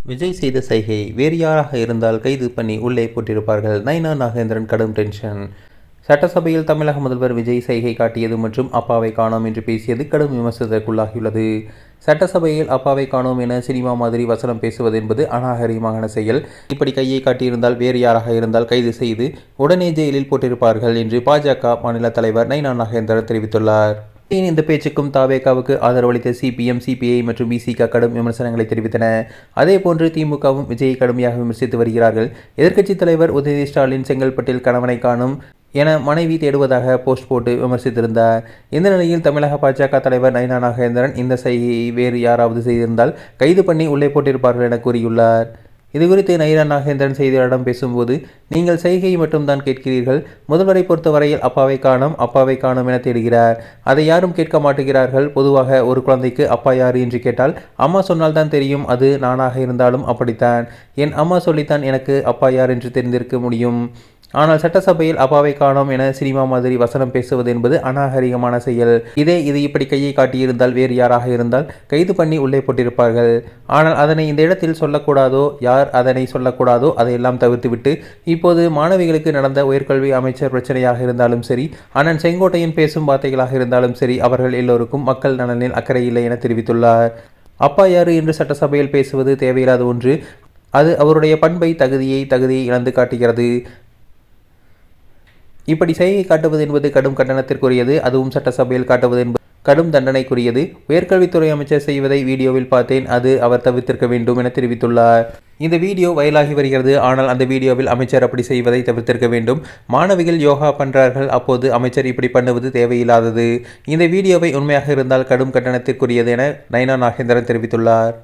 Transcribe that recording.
விஜய் செய்த சைகை வேறு யாராக இருந்தால் கைது பண்ணி உள்ளே போட்டிருப்பார்கள். நைனா நாகேந்திரன் கடும் டென்ஷன். சட்டசபையில் தமிழக முதல்வர் விஜய் சைகை காட்டியது மற்றும் அப்பாவை காணோம் என்று பேசியது கடும் விமர்சனத்திற்குள்ளாகியுள்ளது. சட்டசபையில் அப்பாவை காணோம் என சினிமா மாதிரி வசனம் பேசுவது என்பது அநாகரிகமான செயல். இப்படி கையை காட்டியிருந்தால் வேறு யாராக இருந்தால் கைது செய்து உடனே ஜெயிலில் போட்டிருப்பார்கள் என்று பாஜக மாநில தலைவர் நைனா நாகேந்திரன் தெரிவித்துள்ளார். இந்த பேச்சுக்கும் தாவேகாவுக்கு ஆதரவளித்த சிபிஎம், சிபிஐ மற்றும் விசிக கடும் விமர்சனங்களை தெரிவித்தன. அதேபோன்று திமுகவும் விஜயை கடுமையாக விமர்சித்து வருகிறார்கள். எதிர்க்கட்சித் தலைவர் உதயநிதி ஸ்டாலின் செங்கல்பட்டில் கணவனை காணும் என மனைவி தேடுவதாக போஸ்ட் போட்டு விமர்சித்திருந்தார். இந்த நிலையில் தமிழக பாஜக தலைவர் நைனா நாகேந்திரன் இந்த சைகையை வேறு யாராவது செய்திருந்தால் கைது பண்ணி உள்ளே போட்டிருப்பார்கள் என கூறியுள்ளார். இதுகுறித்து நைனா நாகேந்திரன் செய்தியாளரிடம் பேசும்போது, நீங்கள் செய்கை மட்டும்தான் கேட்கிறீர்கள். முதல்வரை பொறுத்தவரையில் அப்பாவை காணோம் என தேடுகிறார். அதை யாரும் கேட்க மாட்டுகிறார்கள். பொதுவாக ஒரு குழந்தைக்கு அப்பா யார் என்று கேட்டால் அம்மா சொன்னால்தான் தெரியும். அது நானாக இருந்தாலும் அப்படித்தான். என் அம்மா சொல்லித்தான் எனக்கு அப்பா யார் என்று தெரிந்திருக்க முடியும். ஆனால் சட்டசபையில் அப்பாவை காணோம் என சினிமா மாதிரி வசனம் பேசுவது என்பது அநாகரிகமான செயல். இது இப்படி கையை காட்டியிருந்தால் வேறு யாராக இருந்தால் கைது பண்ணி உள்ளே போட்டிருப்பார்கள். ஆனால் அதனை இந்த இடத்தில் சொல்லக்கூடாதோ, யார் அதனை சொல்லக்கூடாதோ அதையெல்லாம் தவிர்த்துவிட்டு இப்போது மாணவிகளுக்கு நடந்த உயர்கல்வி அமைச்சர் பிரச்சனையாக இருந்தாலும் சரி, அண்ணன் செங்கோட்டையன் பேசும் வார்த்தைகளாக இருந்தாலும் சரி, அவர்கள் எல்லோருக்கும் மக்கள் நலனில் அக்கறை இல்லை என தெரிவித்துள்ளார். அப்பா யாரு என்று சட்டசபையில் பேசுவது தேவையில்லாத ஒன்று. அது அவருடைய பண்பை, தகுதியை இழந்து காட்டுகிறது. இப்படி செய்கை காட்டுவது என்பது கடும் கண்டனத்திற்குரியது. அதுவும் சட்டசபையில் காட்டுவது என்பது கடும் தண்டனைக்குரியது. உயர்கல்வித்துறை அமைச்சர் செய்வதை வீடியோவில் பார்த்தேன். அது அவர் தவிர்த்திருக்க வேண்டும் என தெரிவித்துள்ளார். இந்த வீடியோ வைரலாகி வருகிறது. ஆனால் அந்த வீடியோவில் அமைச்சர் அப்படி செய்வதை தவிர்த்திருக்க வேண்டும். மாணவிகள் யோகா பண்றார்கள், அப்போது அமைச்சர் இப்படி பண்ணுவது தேவையில்லாதது. இந்த வீடியோவை உண்மையாக இருந்தால் கடும் கண்டனத்திற்குரியது என நைனா நாகேந்திரன் தெரிவித்துள்ளார்.